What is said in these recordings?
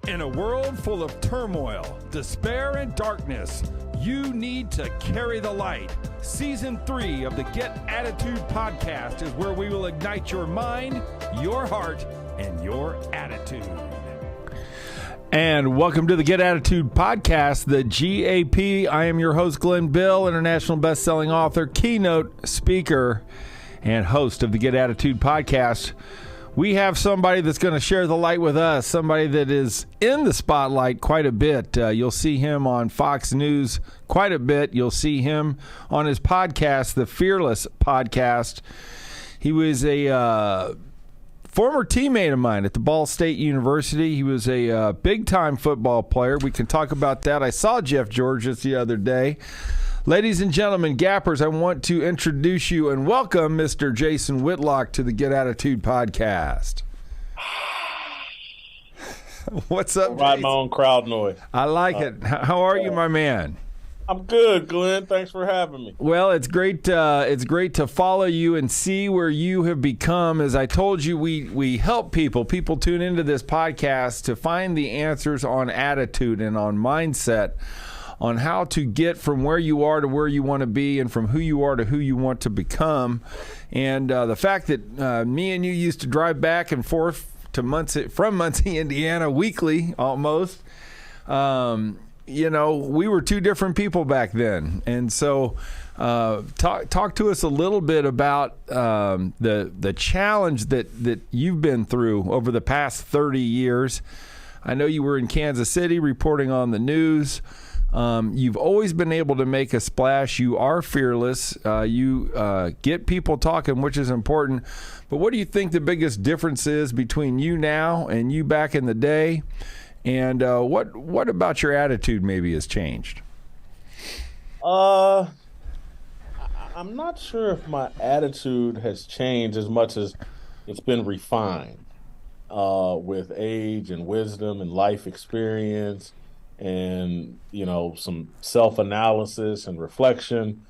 In a world full of turmoil, despair, and darkness, you need to carry the light. Season 3 of the Get Attitude podcast is where we will ignite your mind, your heart, and your attitude. And welcome to the Get Attitude podcast, the GAP. I am your host, Glenn international best-selling author, keynote speaker, and host of the Get Attitude podcast. We have somebody that's going to share the light with us, somebody that is in the spotlight quite a bit. You'll see him on Fox News quite a bit. You'll see him on his podcast, the Fearless Podcast. He was a former teammate of mine at the Ball State University. He was a big-time football player. We can talk about that. I saw Jeff Georges the other day. Ladies and gentlemen, Gappers, I want to introduce you and welcome Mr. Jason Whitlock to the Get Attitude podcast. What's up, Jason? My own crowd noise. I like it. How are you, my man? I'm good, Glenn. Thanks for having me. Well, it's great to follow you and see where you have become. As I told you, we help people. People tune into this podcast to find the answers on attitude and on mindset, on how to get from where you are to where you want to be and from who you are to who you want to become. And the fact that me and you used to drive back and forth to from Muncie, Indiana weekly almost, we were two different people back then. And so talk to us a little bit about the challenge that you've been through over the past 30 years. I know you were in Kansas City reporting on the news. You've always been able to make a splash. You are fearless. You get people talking, which is important. But what do you think the biggest difference is between you now and you back in the day? And what about your attitude maybe has changed? I'm not sure if my attitude has changed as much as it's been refined with age and wisdom and life experience. And, some self-analysis and reflection.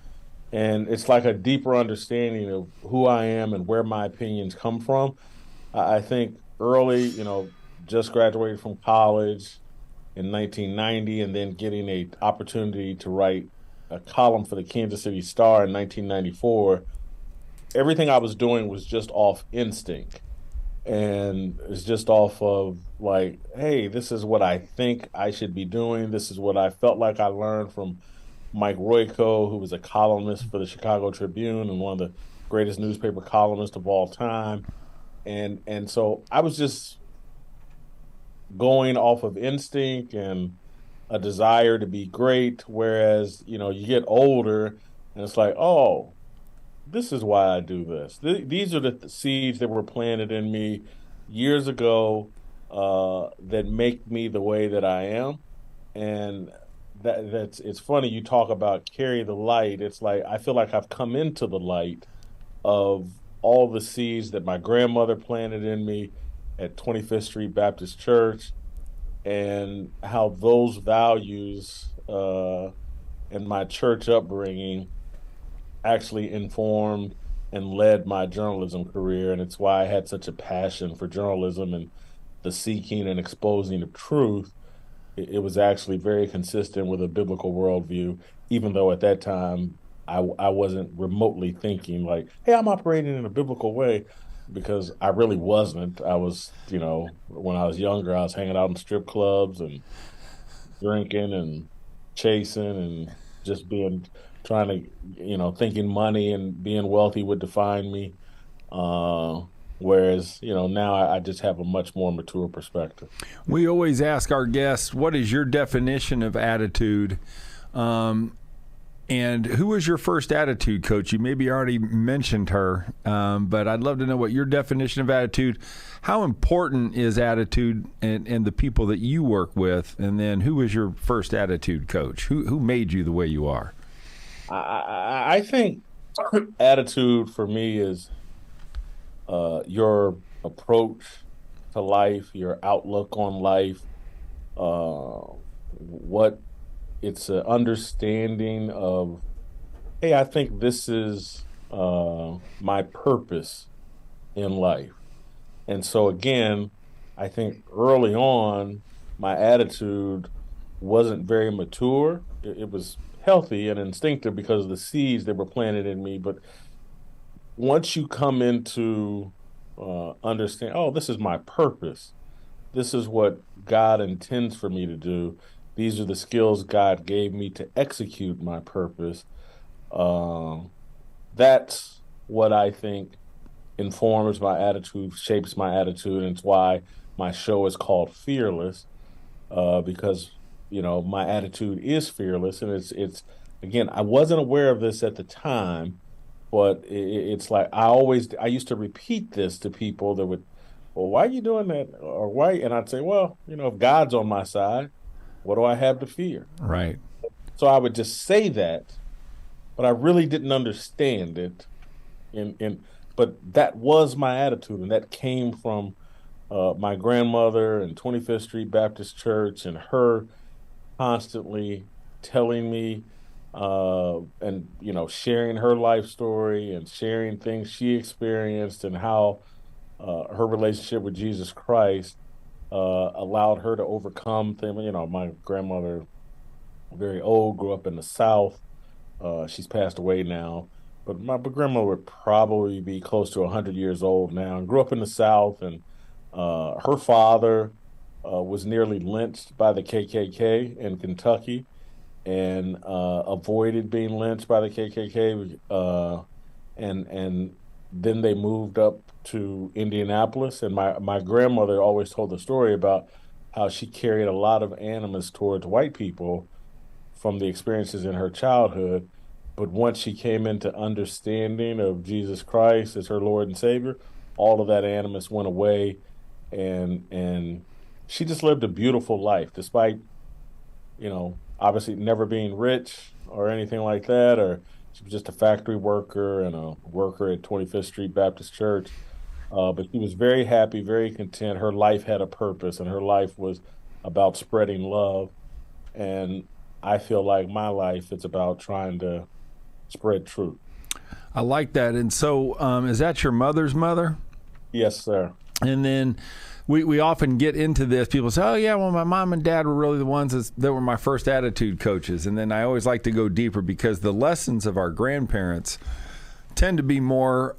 And it's like a deeper understanding of who I am and where my opinions come from. I think early, just graduated from college in 1990 and then getting an opportunity to write a column for the Kansas City Star in 1994. Everything I was doing was just off instinct. And it's just off of like, hey, this is what I think I should be doing. This is what I felt like I learned from Mike Royko, who was a columnist for the Chicago Tribune and one of the greatest newspaper columnists of all time. And so I was just going off of instinct and a desire to be great. Whereas, you get older and it's like, oh, this is why I do this. These are the seeds that were planted in me years ago that make me the way that I am. And it's funny you talk about carry the light. It's like I feel like I've come into the light of all the seeds that my grandmother planted in me at 25th Street Baptist Church, and how those values in my church upbringing actually informed and led my journalism career. And it's why I had such a passion for journalism and the seeking and exposing of truth. It was actually very consistent with a biblical worldview, even though at that time I wasn't remotely thinking like, hey, I'm operating in a biblical way, because I really wasn't. I was, when I was younger, I was hanging out in strip clubs and drinking and chasing and just trying to, thinking money and being wealthy would define me. Whereas, now I just have a much more mature perspective. We always ask our guests, what is your definition of attitude? And who was your first attitude coach? You maybe already mentioned her, but I'd love to know what your definition of attitude, how important is attitude and the people that you work with? And then who was your first attitude coach? Who made you the way you are? I think attitude for me is your approach to life, your outlook on life, what it's an understanding of, hey, I think this is my purpose in life. And so again, I think early on, my attitude wasn't very mature. It was healthy and instinctive because of the seeds that were planted in me. But once you come into understand, oh, this is my purpose. This is what God intends for me to do. These are the skills God gave me to execute my purpose. Um, that's what I think informs my attitude, shapes my attitude, and it's why my show is called Fearless, because my attitude is fearless, and it's again, I wasn't aware of this at the time, but it's like I used to repeat this to people that would, well, why are you doing that, or why? And I'd say, well, if God's on my side, what do I have to fear? Right. So I would just say that, but I really didn't understand it. But that was my attitude, and that came from my grandmother and 25th Street Baptist Church, and her constantly telling me and sharing her life story and sharing things she experienced and how her relationship with Jesus Christ allowed her to overcome things. My grandmother, very old, grew up in the South. She's passed away now, but my grandmother would probably be close to 100 years old now, and grew up in the South. And her father was nearly lynched by the KKK in Kentucky, and avoided being lynched by the KKK. And then they moved up to Indianapolis, and my grandmother always told the story about how she carried a lot of animus towards white people from the experiences in her childhood. But once she came into understanding of Jesus Christ as her Lord and Savior, all of that animus went away, and she just lived a beautiful life, despite, obviously never being rich or anything like that, or she was just a factory worker and a worker at 25th Street Baptist Church. But she was very happy, very content. Her life had a purpose, and her life was about spreading love. And I feel like my life is about trying to spread truth. I like that. And so is that your mother's mother? Yes, sir. And then we often get into this. People say, oh, yeah, well, my mom and dad were really the ones that were my first attitude coaches. And then I always like to go deeper, because the lessons of our grandparents tend to be more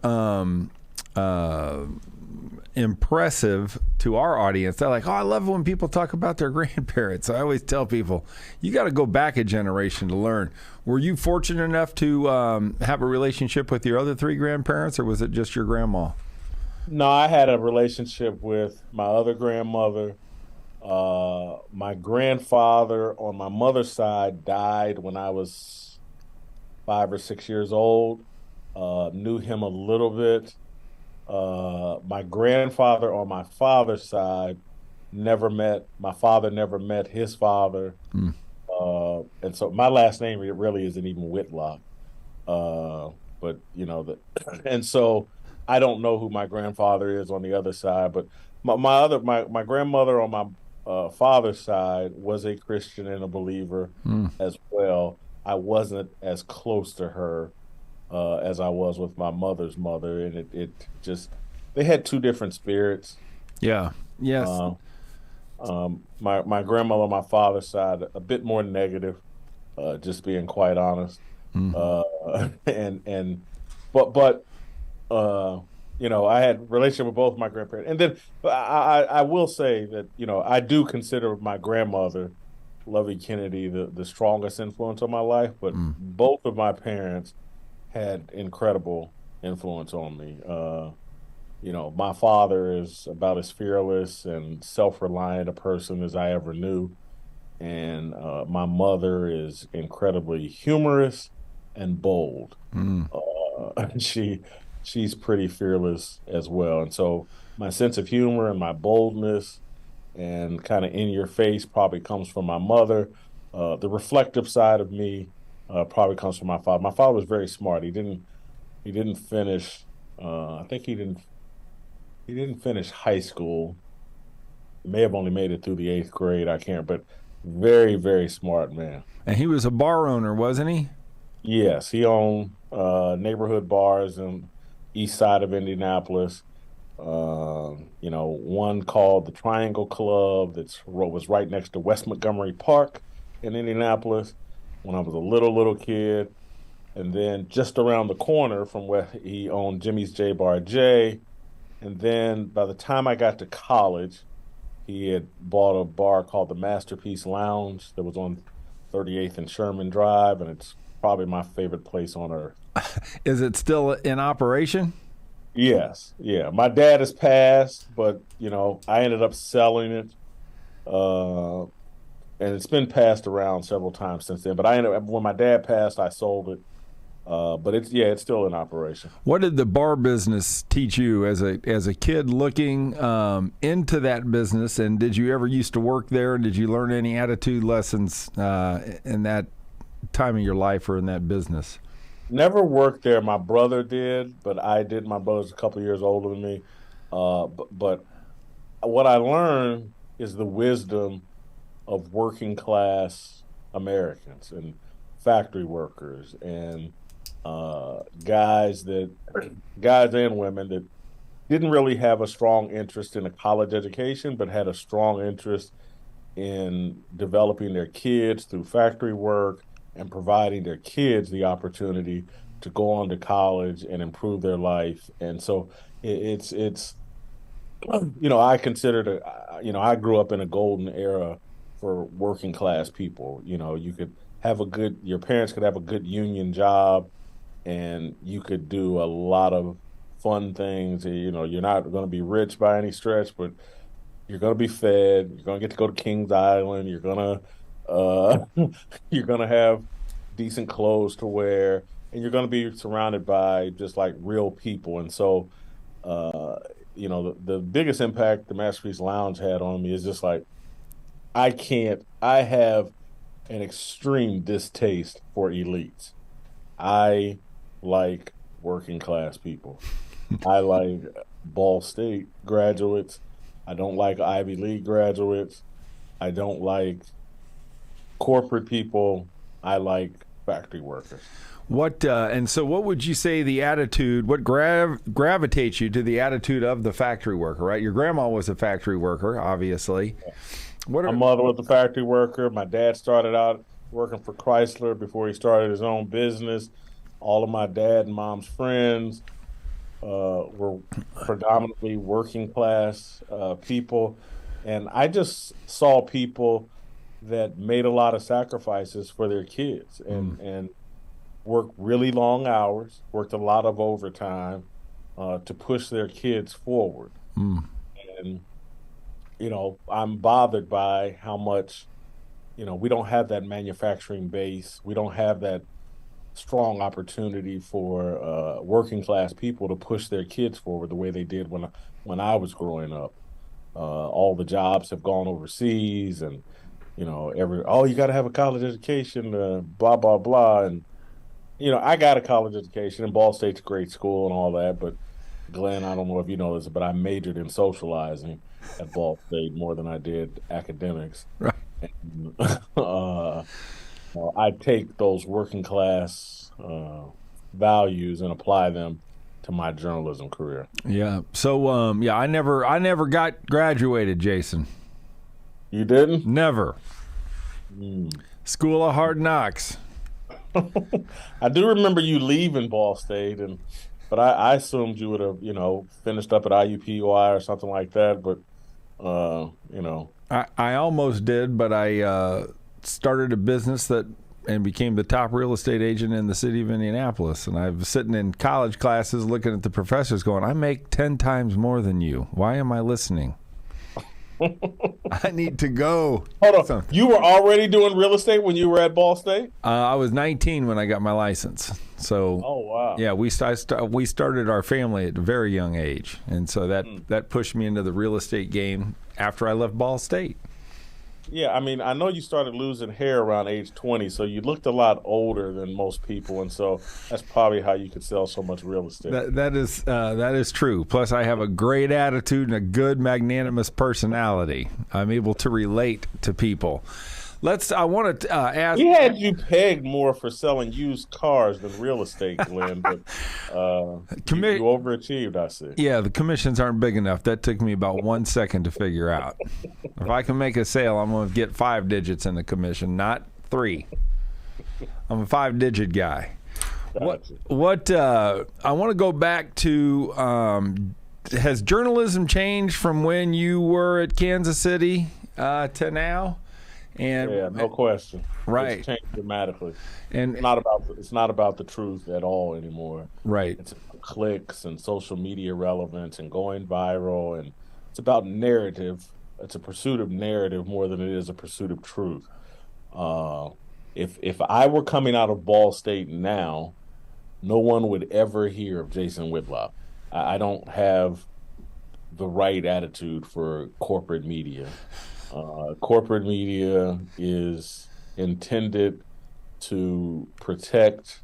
impressive to our audience. They're like, oh, I love it when people talk about their grandparents. I always tell people, you got to go back a generation to learn. Were you fortunate enough to have a relationship with your other three grandparents, or was it just your grandma? No, I had a relationship with my other grandmother. My grandfather on my mother's side died when I was 5 or 6 years old. Knew him a little bit. My grandfather on my father's side my father never met his father. And so my last name really isn't even Whitlock. But and so I don't know who my grandfather is on the other side, but my grandmother on my father's side was a Christian and a believer as well. I wasn't as close to her as I was with my mother's mother, and it just, they had two different spirits. Yeah. Yes. My grandmother on my father's side, a bit more negative, just being quite honest. But I had relationship with both my grandparents, and then I will say that I do consider my grandmother, Lovey Kennedy, the strongest influence on my life. But both of my parents had incredible influence on me. My father is about as fearless and self-reliant a person as I ever knew, and my mother is incredibly humorous and bold. She's pretty fearless as well. And so my sense of humor and my boldness and kind of in your face probably comes from my mother. The reflective side of me probably comes from my father. My father was very smart. He didn't finish. I think he didn't finish high school. He may have only made it through the 8th grade. I can't. But very, very smart man. And he was a bar owner, wasn't he? Yes, he owned neighborhood bars in east side of Indianapolis. One called the Triangle Club was right next to West Montgomery Park in Indianapolis when I was a little kid. And then just around the corner from where he owned Jimmy's J Bar J. And then by the time I got to college, he had bought a bar called the Masterpiece Lounge that was on 38th and Sherman Drive, and it's probably my favorite place on earth. Is it still in operation? Yes, yeah. My dad has passed, but I ended up selling it, and it's been passed around several times since then. But when my dad passed, I sold it. But it's still in operation. What did the bar business teach you as a kid looking into that business? And did you ever used to work there? And did you learn any attitude lessons in that time of your life or in that business? Never worked there. My brother did, but I did. My brother's a couple years older than me. But what I learned is the wisdom of working class Americans and factory workers and guys and women that didn't really have a strong interest in a college education, but had a strong interest in developing their kids through factory work and providing their kids the opportunity to go on to college and improve their life. And so it's I considered I grew up in a golden era for working class people. You could have your parents could have a good union job, and you could do a lot of fun things. You're not going to be rich by any stretch, but you're going to be fed. You're going to get to go to Kings Island. You're going to have decent clothes to wear, and you're going to be surrounded by just like real people. And so, the biggest impact the Masterpiece Lounge had on me is just like, I have an extreme distaste for elites. I like working class people. I like Ball State graduates. I don't like Ivy League graduates. I don't like corporate people. I like factory workers. And so what would you say the attitude, what gravitates you to the attitude of the factory worker, right? Your grandma was a factory worker, obviously. My mother was a factory worker. My dad started out working for Chrysler before he started his own business. All of my dad and mom's friends were predominantly working class people. And I just saw people that made a lot of sacrifices for their kids and worked really long hours, worked a lot of overtime to push their kids forward. And I'm bothered by how much, we don't have that manufacturing base. We don't have that strong opportunity for working class people to push their kids forward the way they did when I was growing up. All the jobs have gone overseas, and you got to have a college education, blah blah blah, and I got a college education, and Ball State's a great school and all that. But Glenn, I don't know if you know this, but I majored in socializing at Ball State more than I did academics. Right. And, I take those working class values and apply them to my journalism career. Yeah. So, I never got graduated, Jason. You didn't? Never. School of Hard Knocks. I do remember you leaving Ball State, but I assumed you would have, finished up at IUPUI or something like that. But, I almost did, but I started a business and became the top real estate agent in the city of Indianapolis. And I was sitting in college classes looking at the professors going, I make 10 times more than you. Why am I listening? I need to go. Hold on. You were already doing real estate when you were at Ball State? I was 19 when I got my license. So, oh wow. Yeah, we started our family at a very young age, and so that pushed me into the real estate game after I left Ball State. Yeah, I mean, I know you started losing hair around age 20, so you looked a lot older than most people, and so that's probably how you could sell so much real estate. That is true. Plus, I have a great attitude and a good, magnanimous personality. I'm able to relate to people. I want to ask. We had you pegged more for selling used cars than real estate, Glenn, but you overachieved, I see. Yeah, the commissions aren't big enough. That took me about 1 second to figure out. If I can make a sale, I'm going to get 5 digits in the commission, not 3. I'm a 5-digit guy. Gotcha. What I want to go back to, has journalism changed from when you were at Kansas City to now? And yeah, no question. Right. It's changed dramatically. And it's not about the truth at all anymore. Right. It's about clicks and social media relevance and going viral, and it's about narrative. It's a pursuit of narrative more than it is a pursuit of truth. If I were coming out of Ball State now, no one would ever hear of Jason Whitlock. I don't have the right attitude for corporate media. Corporate media is intended to protect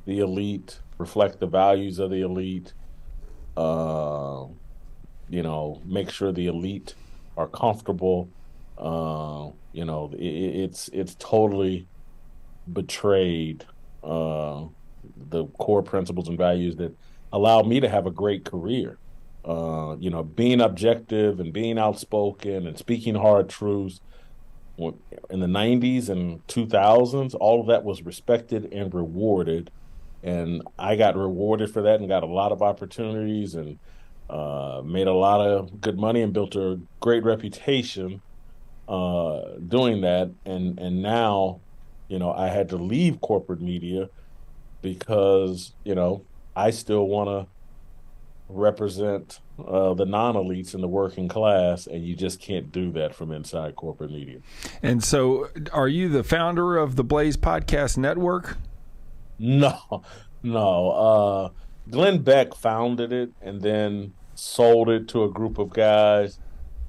the elite, reflect the values of the elite, make sure the elite are comfortable. It's totally betrayed the core principles and values that allow me to have a great career. Being objective and being outspoken and speaking hard truths. In the 90s and 2000s, all of that was respected and rewarded. And I got rewarded for that and got a lot of opportunities and made a lot of good money and built a great reputation doing that. And now, I had to leave corporate media because, I still want to represent the non-elites in the working class, and you just can't do that from inside corporate media. And so are you the founder of the Blaze Podcast Network? No. Glenn Beck founded it and then sold it to a group of guys.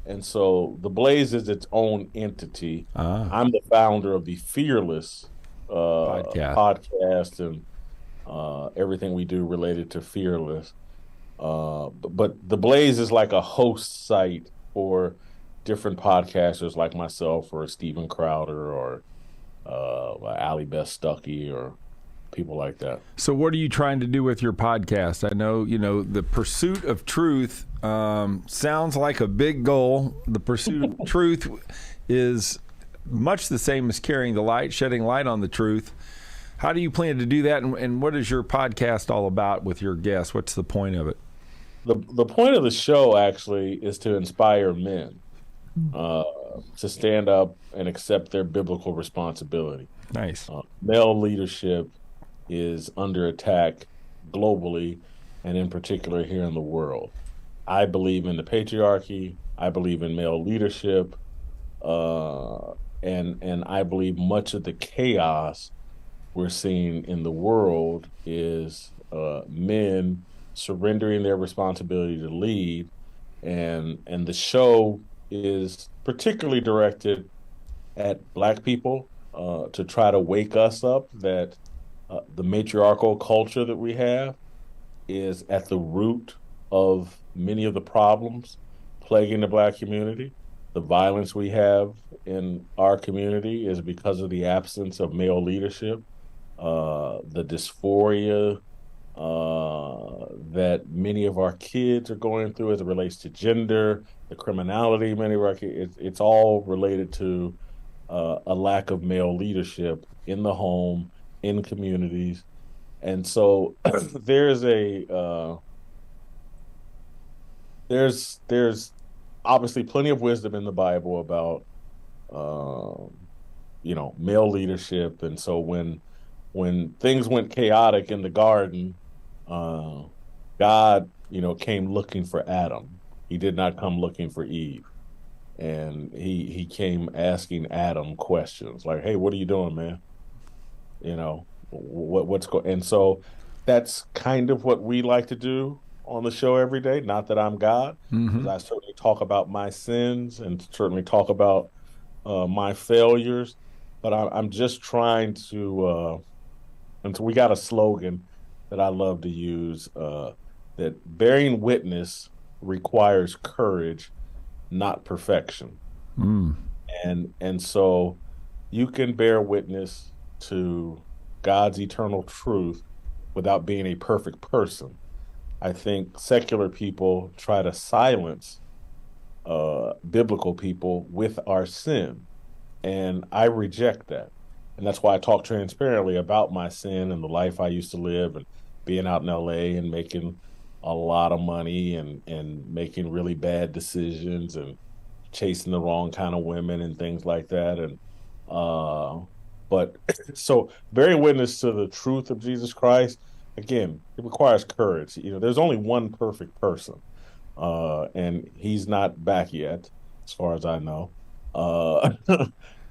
And so the Blaze is its own entity. I'm the founder of the Fearless podcast and everything we do related to Fearless. But the Blaze is like a host site for different podcasters like myself or Steven Crowder or Allie Beth Stuckey or people like that. So what are you trying to do with your podcast? I know, the pursuit of truth sounds like a big goal. The pursuit of truth is much the same as carrying the light, shedding light on the truth. How do you plan to do that? And what is your podcast all about with your guests? What's the point of it? The point of the show actually is to inspire men to stand up and accept their biblical responsibility. Nice. Male leadership is under attack globally and in particular here in the world. I believe in the patriarchy. I believe in male leadership. And I believe much of the chaos we're seeing in the world is men surrendering their responsibility to lead, and the show is particularly directed at Black people to try to wake us up that the matriarchal culture that we have is at the root of many of the problems plaguing the Black community. The violence we have in our community is because of the absence of male leadership. The dysphoria that many of our kids are going through as it relates to gender, the criminality, many of our kids, it's all related to a lack of male leadership in the home, in communities. And so there's obviously plenty of wisdom in the Bible about male leadership. And so when things went chaotic in the garden, God, came looking for Adam. He did not come looking for Eve. And he came asking Adam questions like, hey, what are you doing, man? What's going? And so that's kind of what we like to do on the show every day. Not that I'm God, because I certainly talk about my sins and certainly talk about my failures, but I'm just trying to, and so we got a slogan that I love to use, that bearing witness requires courage, not perfection. And so you can bear witness to God's eternal truth without being a perfect person. I think secular people try to silence biblical people with our sin. And I reject that. And that's why I talk transparently about my sin and the life I used to live and being out in LA and making a lot of money and making really bad decisions and chasing the wrong kind of women and things like that. And but so bearing witness to the truth of Jesus Christ, again, it requires courage. There's only one perfect person, and he's not back yet, as far as I know. Uh,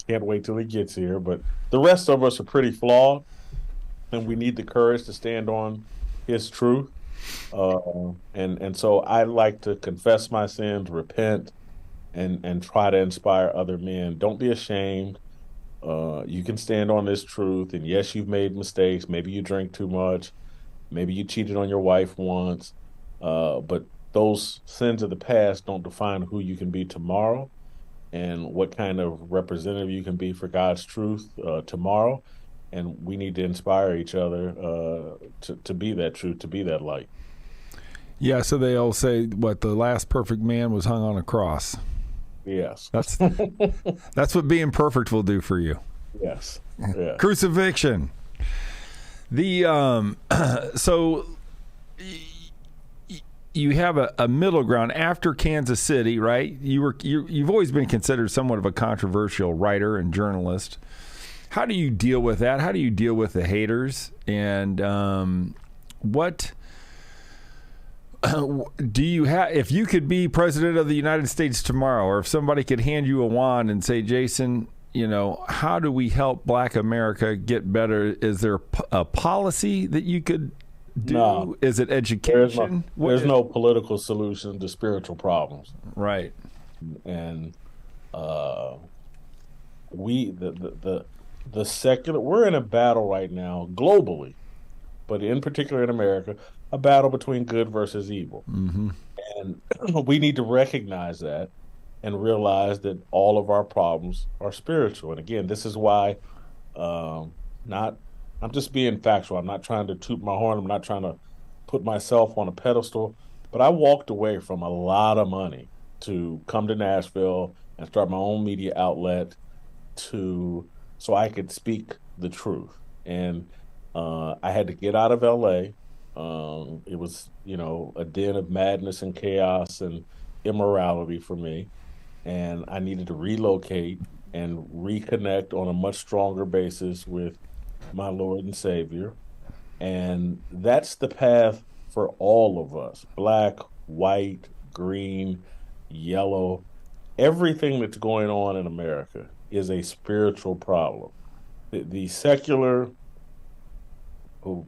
can't wait till he gets here. But the rest of us are pretty flawed, and we need the courage to stand on his truth. And so I like to confess my sins, repent, and try to inspire other men. Don't be ashamed. You can stand on this truth. And yes, you've made mistakes. Maybe you drink too much. Maybe you cheated on your wife once. But those sins of the past don't define who you can be tomorrow and what kind of representative you can be for God's truth tomorrow. And we need to inspire each other to be that truth, to be that light. Yeah, so they all say, what, the last perfect man was hung on a cross. Yes. That's what being perfect will do for you. Yes. Yeah. Crucifixion. The so you have a middle ground after Kansas City, right? You've always been considered somewhat of a controversial writer and journalist. How do you deal with that? How do you deal with the haters? And what do you have? If you could be president of the United States tomorrow, or if somebody could hand you a wand and say, Jason, how do we help Black America get better? Is there a policy that you could do? No. Is it education? There's no political solution to spiritual problems. Right. And the secular, we're in a battle right now globally, but in particular in America, a battle between good versus evil. Mm-hmm. And we need to recognize that and realize that all of our problems are spiritual. And again, this is why I'm just being factual. I'm not trying to toot my horn. I'm not trying to put myself on a pedestal, but I walked away from a lot of money to come to Nashville and start my own media outlet so I could speak the truth. And I had to get out of LA. It was, a den of madness and chaos and immorality for me. And I needed to relocate and reconnect on a much stronger basis with my Lord and Savior. And that's the path for all of us, Black, white, green, yellow. Everything that's going on in America is a spiritual problem. The secular, I'm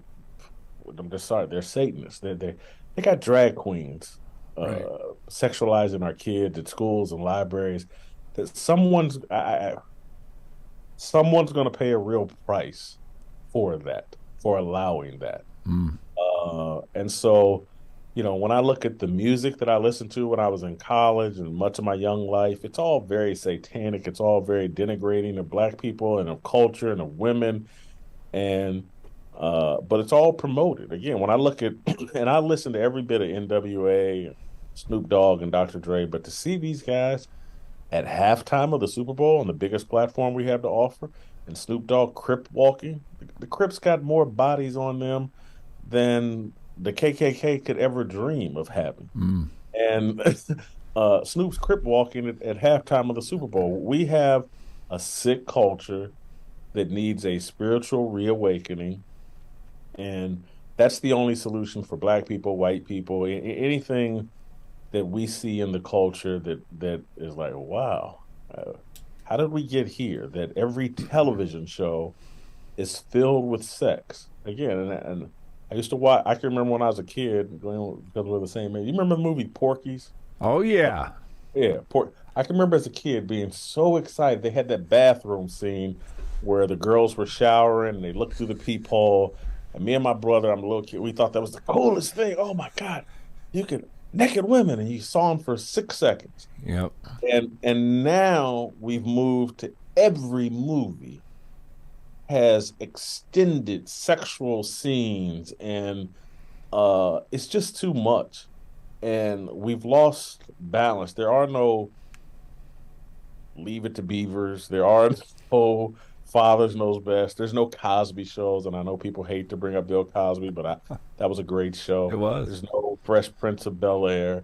just sorry, they're Satanists. They got drag queens right. Sexualizing our kids at schools and libraries. That someone's going to pay a real price for that, for allowing that. Mm. And so, when I look at the music that I listened to when I was in college and much of my young life, it's all very satanic. It's all very denigrating of Black people and of culture and of women. And but it's all promoted. Again, when I look at, and I listen to every bit of NWA, Snoop Dogg and Dr. Dre, but to see these guys at halftime of the Super Bowl on the biggest platform we have to offer, and Snoop Dogg Crip walking, the Crips got more bodies on them than the KKK could ever dream of having. Mm. And Snoop's Crip walking at halftime of the Super Bowl. We have a sick culture that needs a spiritual reawakening. And that's the only solution for Black people, white people, anything that we see in the culture that is like, wow, how did we get here? That every television show is filled with sex. Again, and I used to watch, I can remember when I was a kid, because we're the same age. You remember the movie Porky's? Oh, yeah. Yeah, I can remember as a kid being so excited. They had that bathroom scene where the girls were showering and they looked through the peephole. And me and my brother, I'm a little kid, we thought that was the coolest thing. Oh my God, you could naked women, and you saw them for 6 seconds. Yep. And now we've moved to every movie has extended sexual scenes, and it's just too much. And we've lost balance. There are no Leave It to Beavers. There are no Fathers Knows Best. There's no Cosby shows, and I know people hate to bring up Bill Cosby, but that was a great show. It was. There's no Fresh Prince of Bel-Air.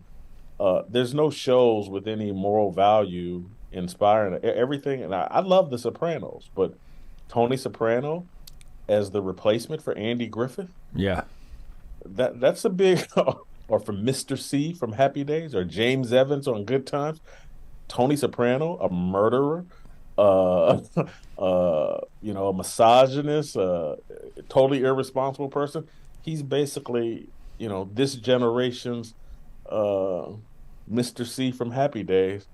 There's no shows with any moral value inspiring everything. And I love The Sopranos, but Tony Soprano as the replacement for Andy Griffith, Yeah. that's a big or from Mr. C from Happy Days, or James Evans on Good Times. Tony Soprano, a murderer, uh, a misogynist, totally irresponsible person. He's basically, this generation's Mr. C from Happy Days.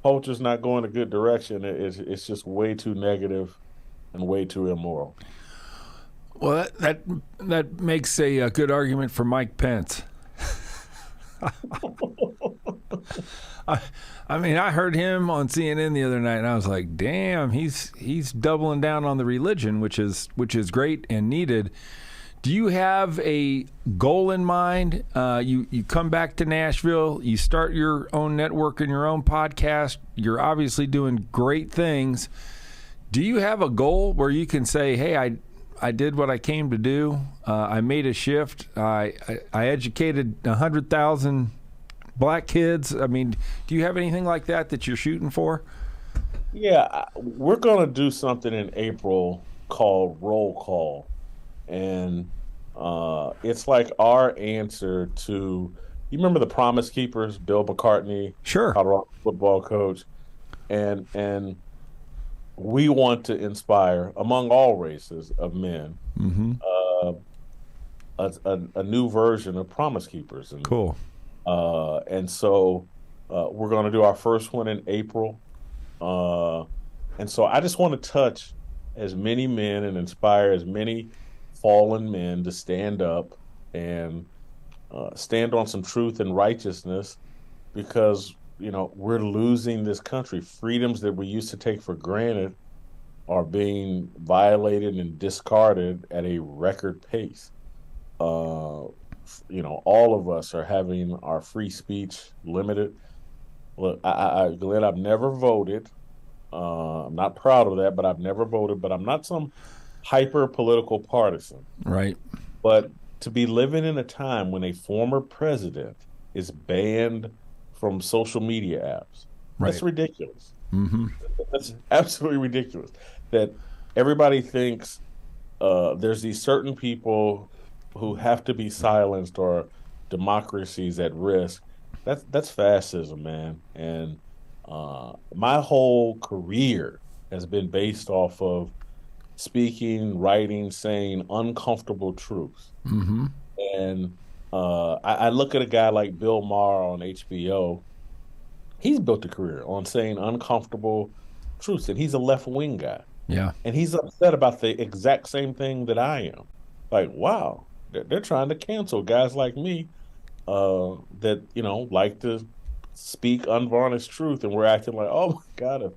Culture's not going a good direction. It's just way too negative and way too immoral. Well, that makes a good argument for Mike Pence. I mean, I heard him on CNN the other night, and I was like, "Damn, he's doubling down on the religion, which is great and needed." Do you have a goal in mind? You come back to Nashville, you start your own network and your own podcast. You're obviously doing great things. Do you have a goal where you can say, "Hey, I did what I came to do. I made a shift. I educated 100,000 black kids." I mean, do you have anything like that you're shooting for? Yeah, we're going to do something in April called Roll Call. And it's like our answer to, you remember the Promise Keepers, Bill McCartney, Sure. Colorado football coach, and we want to inspire among all races of men a new version of Promise Keepers. And, Cool. And so we're going to do our first one in April. And so I just want to touch as many men and inspire as many fallen men to stand up and stand on some truth and righteousness, because we're losing this country. Freedoms that we used to take for granted are being violated and discarded at a record pace. All of us are having our free speech limited. Look, Glenn, I've never voted. I'm not proud of that, but I've never voted. But I'm not some hyper political partisan. Right. But to be living in a time when a former president is banned from social media apps, Right. that's ridiculous. Mm-hmm. That's absolutely ridiculous. That everybody thinks there's these certain people who have to be silenced or democracy's at risk. That's fascism, man. And my whole career has been based off of speaking, writing, saying uncomfortable truths. Mm-hmm. And I look at a guy like Bill Maher on HBO. He's built a career on saying uncomfortable truths, and he's a left-wing guy. Yeah. And he's upset about the exact same thing that I am. Like, wow, they're trying to cancel guys like me that, like to speak unvarnished truth, and we're acting like, oh, my God, if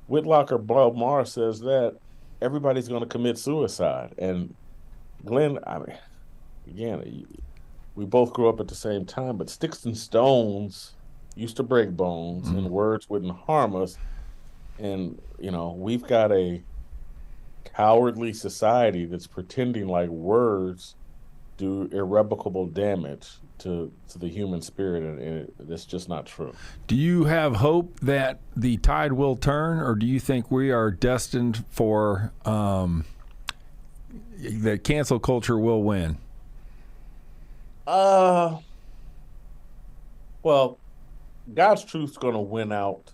Whitlock or Bill Maher says that, everybody's going to commit suicide. And Glenn, I mean, again, we both grew up at the same time, but sticks and stones used to break bones, and words wouldn't harm us. And, we've got a cowardly society that's pretending like words do irrevocable damage to the human spirit, and that's just not true. Do you have hope that the tide will turn, or do you think we are destined for that cancel culture will win? Well, God's truth's going to win out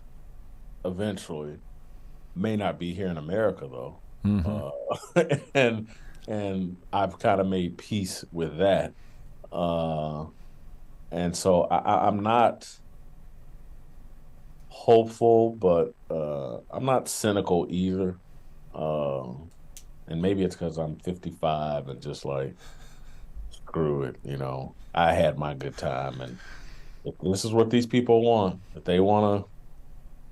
eventually. May not be here in America, though. Mm-hmm. And I've kind of made peace with that. And so I'm not hopeful, but I'm not cynical either. And maybe it's because I'm 55 and just like, screw it. I had my good time, and if this is what these people want, if they want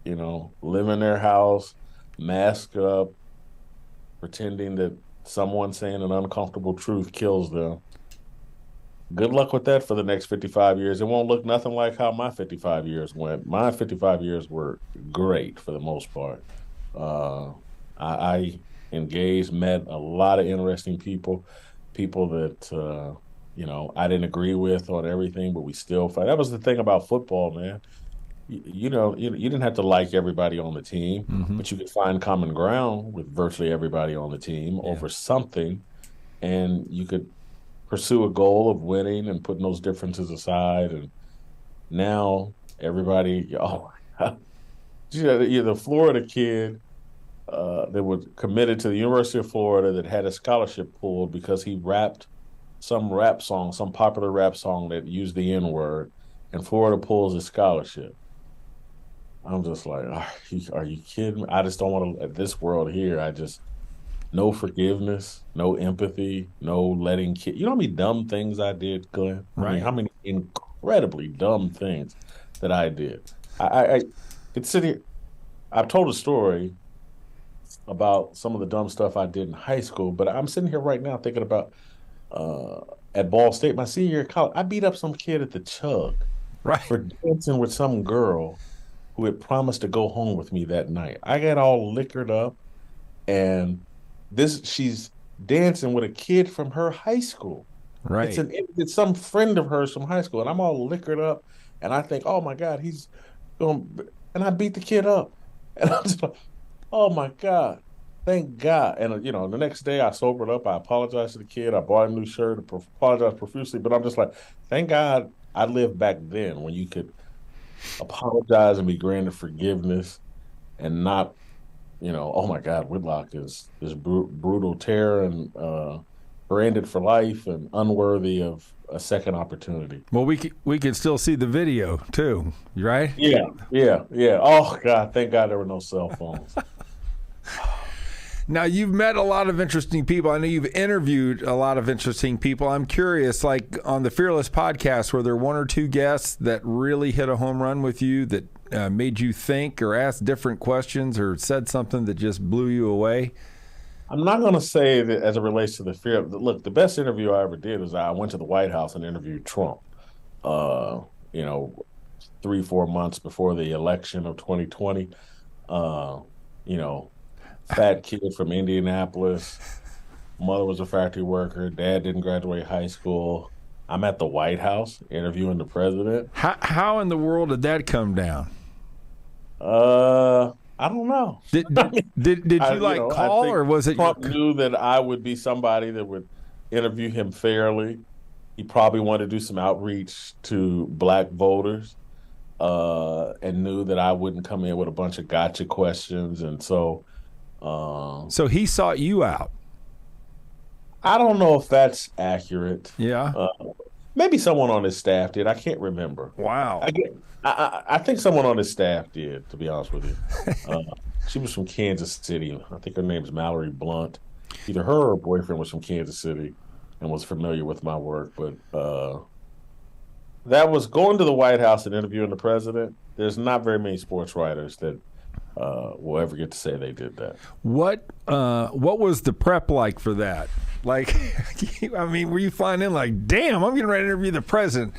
to, live in their house, mask up, pretending that someone saying an uncomfortable truth kills them. Good luck with that for the next 55 years. It won't look nothing like how my 55 years went. My 55 years were great for the most part. I engaged, met a lot of interesting people that, I didn't agree with on everything, but we still fight. That was the thing about football, man. You didn't have to like everybody on the team, Mm-hmm. but you could find common ground with virtually everybody on the team over something, and you could pursue a goal of winning and putting those differences aside. And now everybody, oh my God, you're the Florida kid that was committed to the University of Florida that had a scholarship pulled because he rapped some rap song, some popular rap song that used the N word, and Florida pulls his scholarship. I'm just like, are you kidding me? I just don't want to, at this world here, no forgiveness, no empathy, no letting kids. You know how many dumb things I did, Glenn? I mean, Right. how many incredibly dumb things that I did. I could sit here. I've told a story about some of the dumb stuff I did in high school, but I'm sitting here right now thinking about uh, at Ball State, my senior year of college, I beat up some kid at the Chug Right. for dancing with some girl who had promised to go home with me that night. I got all liquored up, and she's dancing with a kid from her high school. Right. It's some friend of hers from high school, and I'm all liquored up, and I think, oh my God, he's going, and I beat the kid up, and I'm just like, oh my God, thank God. And the next day I sobered up, I apologized to the kid, I bought a new shirt, apologized profusely, but I'm just like, thank God I lived back then when you could apologize and be granted forgiveness and not, oh my God, Whitlock is this brutal terror and branded for life and unworthy of a second opportunity. Well, we could still see the video too, right? Yeah, yeah, yeah. Oh God, thank God there were no cell phones. Now, you've met a lot of interesting people. I know you've interviewed a lot of interesting people. I'm curious, like on the Fearless podcast, were there one or two guests that really hit a home run with you that made you think or ask different questions or said something that just blew you away? I'm not going to say that as it relates to the fear. Look, the best interview I ever did was I went to the White House and interviewed Trump. Uh, you know, 3-4 months before the election of 2020. Uh, you know, fat kid from Indianapolis. Mother was a factory worker. Dad didn't graduate high school. I'm at the White House interviewing the president. How in the world did that come down? I don't know. Did you call, I think or was it Trump knew that I would be somebody that would interview him fairly. He probably wanted to do some outreach to black voters, and knew that I wouldn't come in with a bunch of gotcha questions, and so. So he sought you out? I don't know if that's accurate. Yeah. Maybe someone on his staff did. I can't remember. Wow. I think someone on his staff did, to be honest with you. She was from Kansas City. I think her name's Mallory Blunt. Either her or her boyfriend was from Kansas City and was familiar with my work. But that was going to the White House and interviewing the president. There's not very many sports writers that will ever get to say they did that. What was the prep like for that? Like, I mean, were you flying in like, damn, I'm getting ready to interview the president?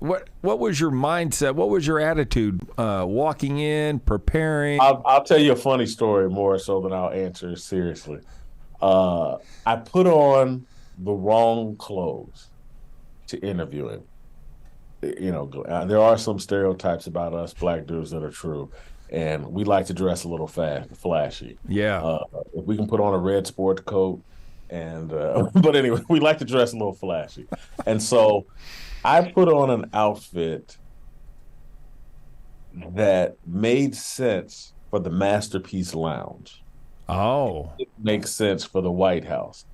What was your mindset? What was your attitude walking in, preparing? I'll tell you a funny story more so than I'll answer seriously. I put on the wrong clothes to interview him. There are some stereotypes about us black dudes that are true, and we like to dress a little flashy. Yeah. If we can put on a red sport coat, and but anyway, we like to dress a little flashy, and so I put on an outfit that made sense for the Masterpiece Lounge. Oh. It makes sense for the White House.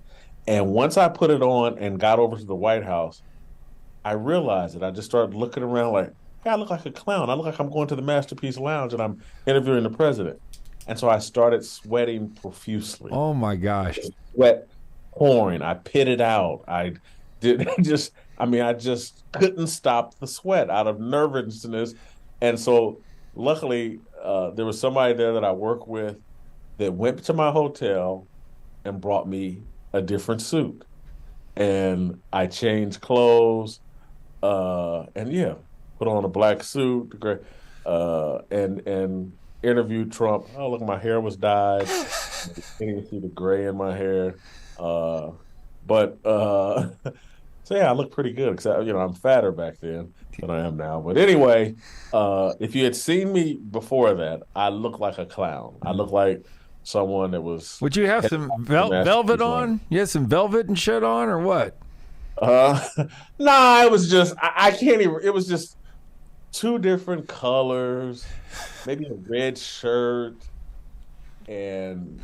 And once I put it on and got over to the White House, I realized it. I just started looking around like, hey, I look like a clown. I look like I'm going to the Masterpiece Lounge and I'm interviewing the president. And so I started sweating profusely. Oh my gosh. Sweat pouring. I pitted out. did just I mean, I just couldn't stop the sweat out of nervousness. And so luckily, there was somebody there that I work with that went to my hotel and brought me a different suit. And I changed clothes, and yeah, put on a black suit, and interviewed Trump. Oh, look, my hair was dyed. You can't even see the gray in my hair. Uh, but so yeah, I look pretty good, except I'm fatter back then than I am now. But anyway, if you had seen me before that, I look like a clown. I look like someone that was. Would you have some velvet on? You had some velvet and shit on, or what? Uh, nah, it was just I can't even. It was just two different colors, maybe a red shirt and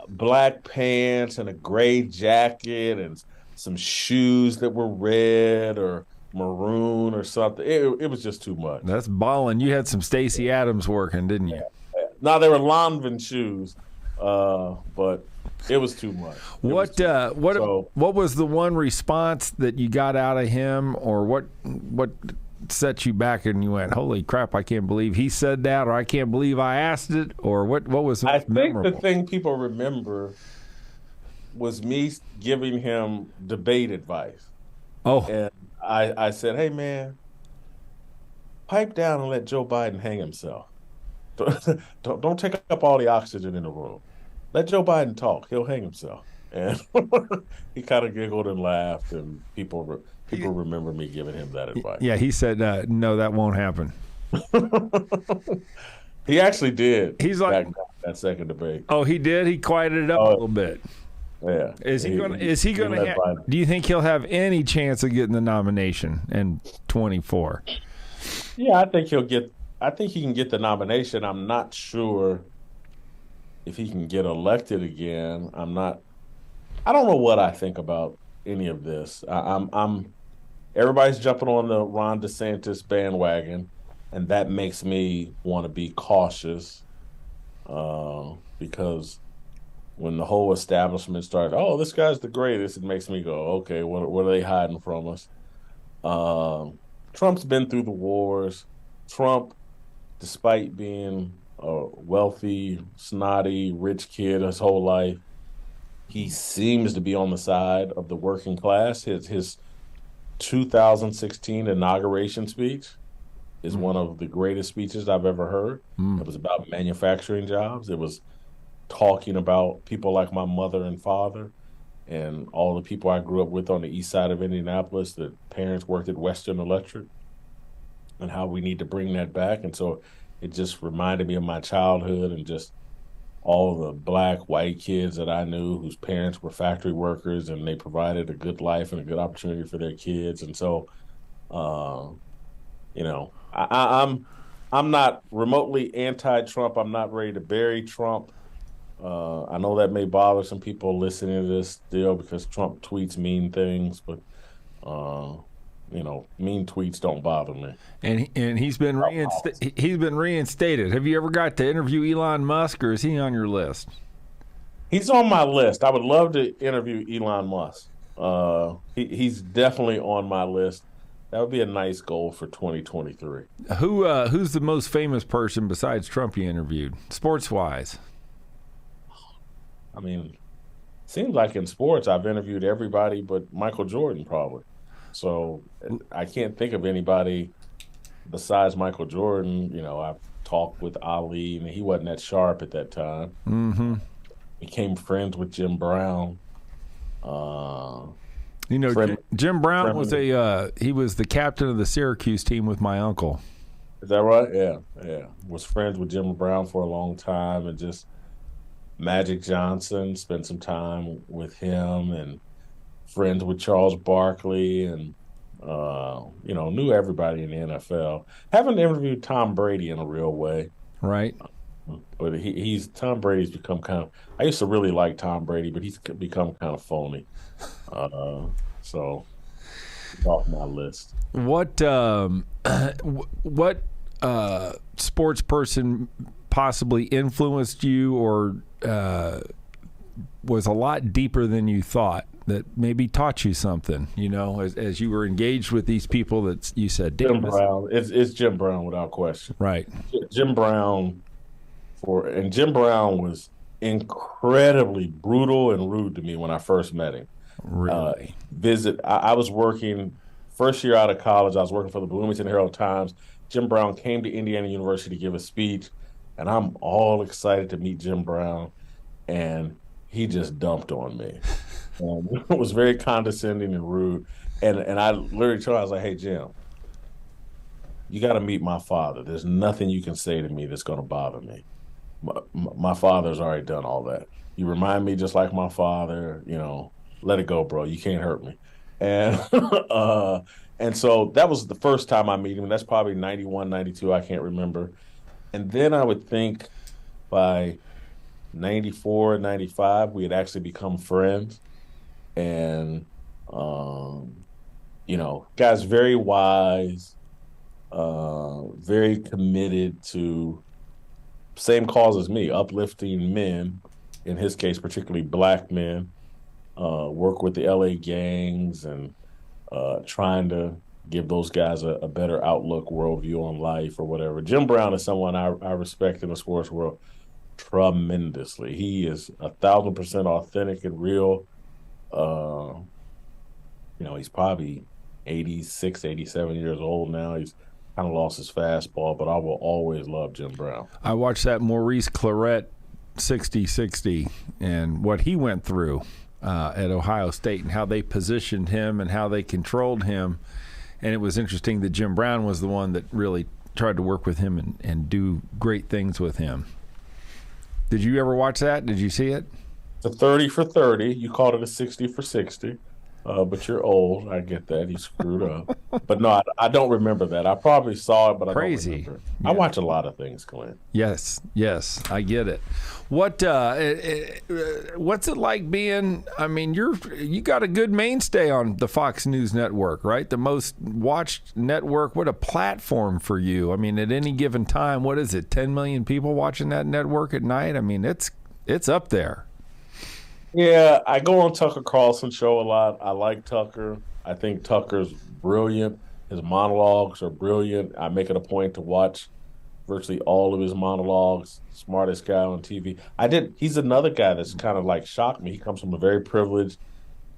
black pants and a gray jacket and some shoes that were red or maroon or something. It was just too much. That's balling. You had some Stacey Adams working, didn't you? Now they were Lanvin shoes, but it was too much. What was the one response that you got out of him, or what set you back and you went, holy crap, I can't believe he said that, or I can't believe I asked it, or what was I think memorable? the thing people remember was me giving him debate advice. Oh. And I said, hey man, pipe down and let Joe Biden hang himself. Don't take up all the oxygen in the room. Let Joe Biden talk. He'll hang himself. And he kind of giggled and laughed, and people remember me giving him that advice. Yeah, he said, no, that won't happen. He actually did. He's like that second debate. Oh, he did? He quieted it up a little bit. Yeah. Is he going to do you think he'll have any chance of getting the nomination in 24? Yeah, I think he can get the nomination. I'm not sure if he can get elected again. I don't know what I think about any of this. Everybody's jumping on the Ron DeSantis bandwagon, and that makes me want to be cautious, because when the whole establishment started, oh, this guy's the greatest, it makes me go, okay, what are they hiding from us? Trump's been through the wars. Trump, despite being a wealthy, snotty, rich kid his whole life, he seems to be on the side of the working class. His 2016 inauguration speech is one of the greatest speeches I've ever heard. It was about manufacturing jobs. It was talking about people like my mother and father and all the people I grew up with on the east side of Indianapolis, that parents worked at Western Electric, and how we need to bring that back. And so it just reminded me of my childhood and just all the black, white kids that I knew whose parents were factory workers, and they provided a good life and a good opportunity for their kids. And so, I'm not remotely anti-Trump. I'm not ready to bury Trump. I know that may bother some people listening to this still, because Trump tweets mean things, but mean tweets don't bother me. And he's been reinstated. Have you ever got to interview Elon Musk, or is he on your list? He's on my list. I would love to interview Elon Musk. He's definitely on my list. That would be a nice goal for 2023. Who's the most famous person besides Trump you interviewed, sports-wise? I mean, seems like in sports I've interviewed everybody but Michael Jordan, probably. So I can't think of anybody besides Michael Jordan. I've talked with Ali, and he wasn't that sharp at that time. Mm-hmm. Became friends with Jim Brown. Jim Brown was he was the captain of the Syracuse team with my uncle. Is that right? Yeah. Was friends with Jim Brown for a long time, and just Magic Johnson, spent some time with him, and friends with Charles Barkley, and knew everybody in the NFL. Haven't interviewed Tom Brady in a real way, right? But Tom Brady's become kind of. I used to really like Tom Brady, but he's become kind of phony. So he's off my list. What sports person possibly influenced you, or was a lot deeper than you thought that maybe taught you something, as you were engaged with these people that you said, Jim Brown. It's Jim Brown without question. Right. Jim Brown Jim Brown was incredibly brutal and rude to me when I first met him. Really? I was working first year out of college. I was working for the Bloomington Herald-Times. Jim Brown came to Indiana University to give a speech, and I'm all excited to meet Jim Brown, and he just dumped on me. It was very condescending and rude, and I literally told him, I was like, "Hey, Jim, you got to meet my father. There's nothing you can say to me that's going to bother me. My father's already done all that. You remind me just like my father, let it go, bro. You can't hurt me." And and so that was the first time I meet him. That's probably 91, 92. I can't remember. And then I would think by 94, 95, we had actually become friends. And, guy's very wise, very committed to same cause as me, uplifting men, in his case, particularly black men, work with the LA gangs and trying to give those guys a better outlook, worldview on life or whatever. Jim Brown is someone I respect in the sports world tremendously. He is 1,000% authentic and real. He's probably 86, 87 years old now. He's kind of lost his fastball, but I will always love Jim Brown. I watched that Maurice Clarett 60-60 and what he went through at Ohio State and how they positioned him and how they controlled him. And it was interesting that Jim Brown was the one that really tried to work with him and do great things with him. Did you ever watch that? Did you see it? It's a 30 for 30. You called it a 60 for 60. But you're old. I get that. He screwed up. But no, I don't remember that. I probably saw it, but I don't remember. Yeah. I watch a lot of things, Glenn. Yes, I get it. What's it like being, you got a good mainstay on the Fox News network, right? The most watched network. What a platform for you. At any given time, what is it, 10 million people watching that network at night? It's up there. Yeah, I go on Tucker Carlson's show a lot. I like Tucker. I think Tucker's brilliant. His monologues are brilliant. I make it a point to watch virtually all of his monologues. Smartest guy on TV. He's another guy that's kind of like shocked me. He comes from a very privileged,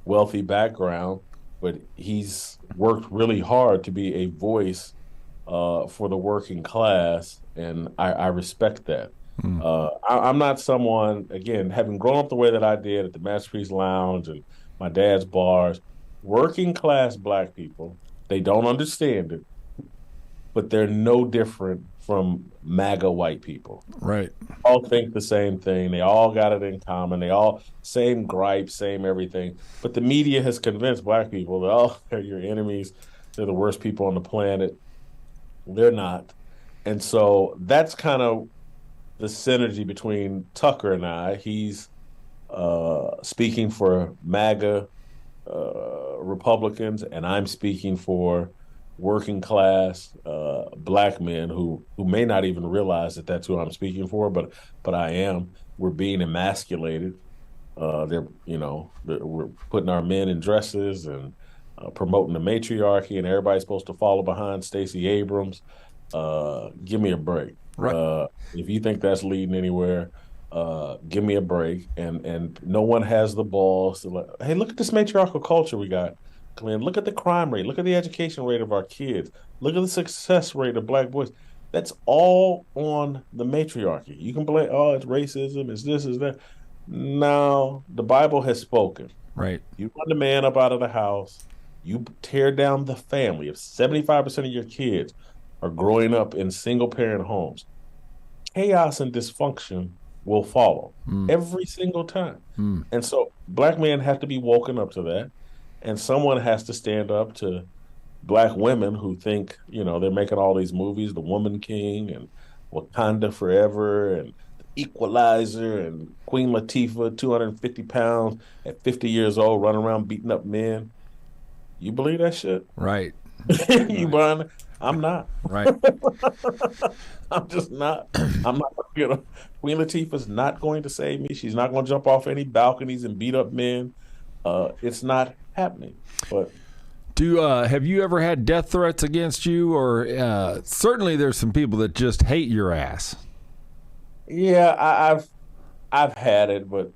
wealthy background, but he's worked really hard to be a voice for the working class, and I respect that. I'm not someone, again, having grown up the way that I did at the Masterpiece Lounge and my dad's bars, working class black people, they don't understand it, but they're no different from MAGA white people. Right. All think the same thing. They all got it in common. They all same gripes, same everything. But the media has convinced black people that, they're your enemies. They're the worst people on the planet. They're not. And so that's kind of the synergy between Tucker and I. He's speaking for MAGA Republicans, and I'm speaking for working class black men who may not even realize that that's who I'm speaking for, but I am. We're being emasculated. We're putting our men in dresses and promoting the matriarchy, and everybody's supposed to follow behind Stacey Abrams. Give me a break. Right. If you think that's leading anywhere, give me a break. And no one has the balls to hey, look at this matriarchal culture we got, Glenn. Look at the crime rate. Look at the education rate of our kids. Look at the success rate of black boys. That's all on the matriarchy. You can blame, it's racism, it's this, it's that. No, the Bible has spoken. Right. You run the man up out of the house. You tear down the family. If 75% of your kids are growing up in single-parent homes, chaos and dysfunction will follow every single time. And so black men have to be woken up to that, and someone has to stand up to black women who think, they're making all these movies, The Woman King and Wakanda Forever and Equalizer and Queen Latifah, 250 pounds at 50 years old, running around beating up men. You believe that shit? Right. You buying it? I'm not. Right. I'm just not. I'm not. Queen Latifah's not going to save me. She's not going to jump off any balconies and beat up men. it's not happening. But have you ever had death threats against you, or certainly there's some people that just hate your ass? yeah, I've had it, but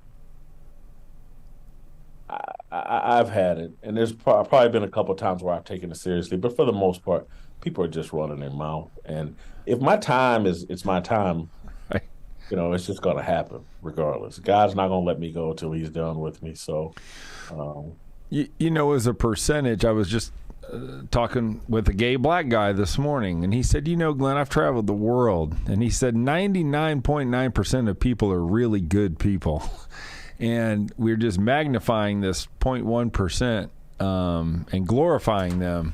I've had it, and there's probably been a couple of times where I've taken it seriously. But for the most part, people are just running their mouth. And if my time it's my time, Right. it's just going to happen regardless. God's not going to let me go until He's done with me. So, as a percentage, I was just talking with a gay black guy this morning, and he said, Glenn, I've traveled the world, and he said 99.9% of people are really good people. And we're just magnifying this 0.1% and glorifying them.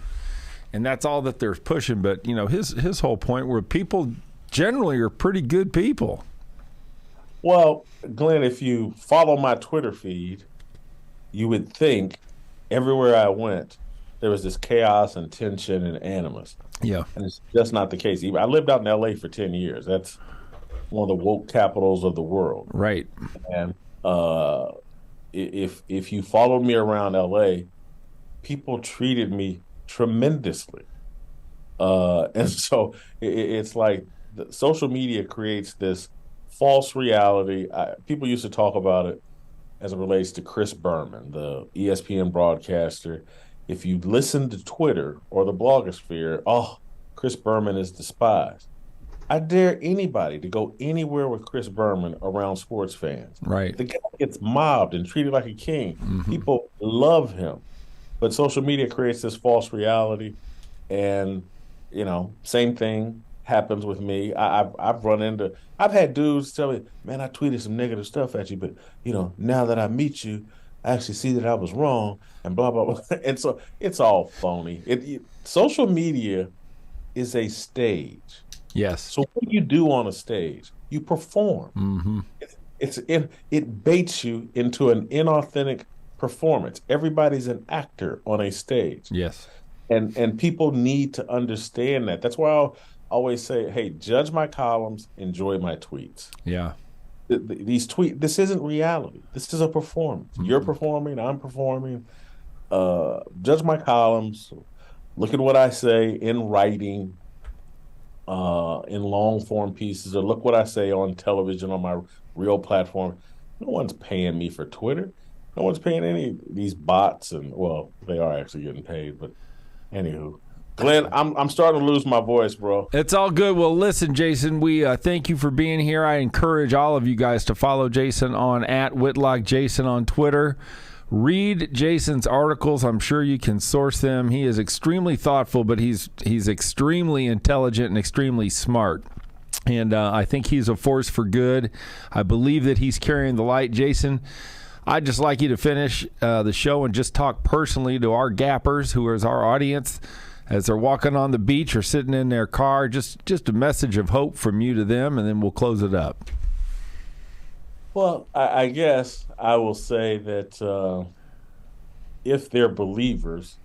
And that's all that they're pushing. But, his whole point were people generally are pretty good people. Well, Glenn, if you follow my Twitter feed, you would think everywhere I went, there was this chaos and tension and animus. Yeah. And it's just not the case. I lived out in L.A. for 10 years. That's one of the woke capitals of the world. Right. And if you followed me around LA, people treated me tremendously. And so it's like social media creates this false reality. People used to talk about it as it relates to Chris Berman, the ESPN broadcaster. If you listen to Twitter or the blogosphere, Chris Berman is despised. I dare anybody to go anywhere with Chris Berman around sports fans. Right. The guy gets mobbed and treated like a king. Mm-hmm. People love him. But social media creates this false reality. And, same thing happens with me. I've had dudes tell me, man, I tweeted some negative stuff at you, but, now that I meet you, I actually see that I was wrong and blah, blah, blah. And so it's all phony. Social media is a stage. Yes. So what you do on a stage, you perform. Mm-hmm. It baits you into an inauthentic performance. Everybody's an actor on a stage. Yes. And people need to understand that. That's why I always say, hey, judge my columns, enjoy my tweets. Yeah. This isn't reality. This is a performance. Mm-hmm. You're performing, I'm performing. Judge my columns. Look at what I say in writing. In long form pieces, or look what I say on television on my real platform. No one's paying me for Twitter. No one's paying any of these bots, and well, they are actually getting paid. But anywho, Glenn, I'm starting to lose my voice, bro. It's all good. Well, listen, Jason, we thank you for being here. I encourage all of you guys to follow Jason on @WhitlockJason on Twitter. Read Jason's articles. I'm sure you can source them. He is extremely thoughtful, but he's extremely intelligent and extremely smart. And I think he's a force for good. I believe that he's carrying the light. Jason, I'd just like you to finish the show and just talk personally to our gappers, who is our audience, as they're walking on the beach or sitting in their car. Just a message of hope from you to them, and then we'll close it up. Well, I guess I will say that if they're believers,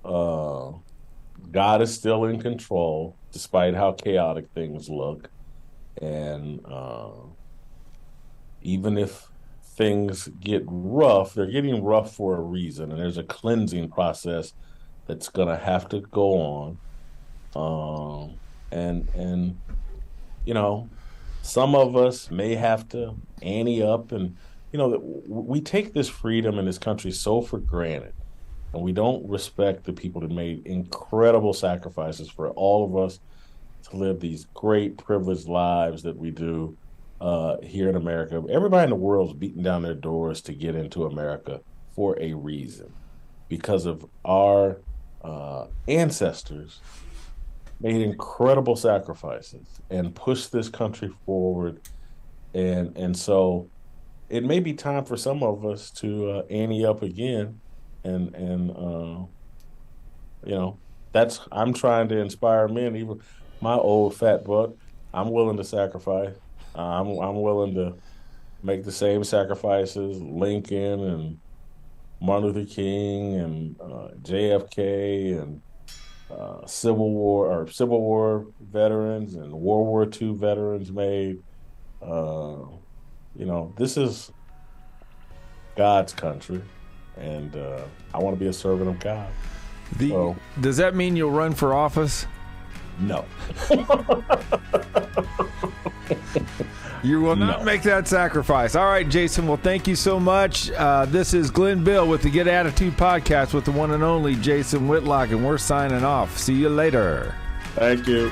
God is still in control, despite how chaotic things look. And even if things get rough, they're getting rough for a reason. And there's a cleansing process that's going to have to go on. And some of us may have to ante up, and we take this freedom in this country so for granted, and we don't respect the people that made incredible sacrifices for all of us to live these great privileged lives that we do here in America. Everybody in the world is beating down their doors to get into America for a reason, because of our ancestors made incredible sacrifices and pushed this country forward. And so it may be time for some of us to ante up again. And I'm trying to inspire men, even my old fat butt. I'm willing to sacrifice. I'm willing to make the same sacrifices Lincoln and Martin Luther King and JFK and Civil War veterans and World War II veterans made. This is God's country, and I want to be a servant of God. Does that mean you'll run for office? No. You will not make that sacrifice. All right, Jason. Well, thank you so much. This is Glenn Bill with the Get Attitude Podcast with the one and only Jason Whitlock, and we're signing off. See you later. Thank you.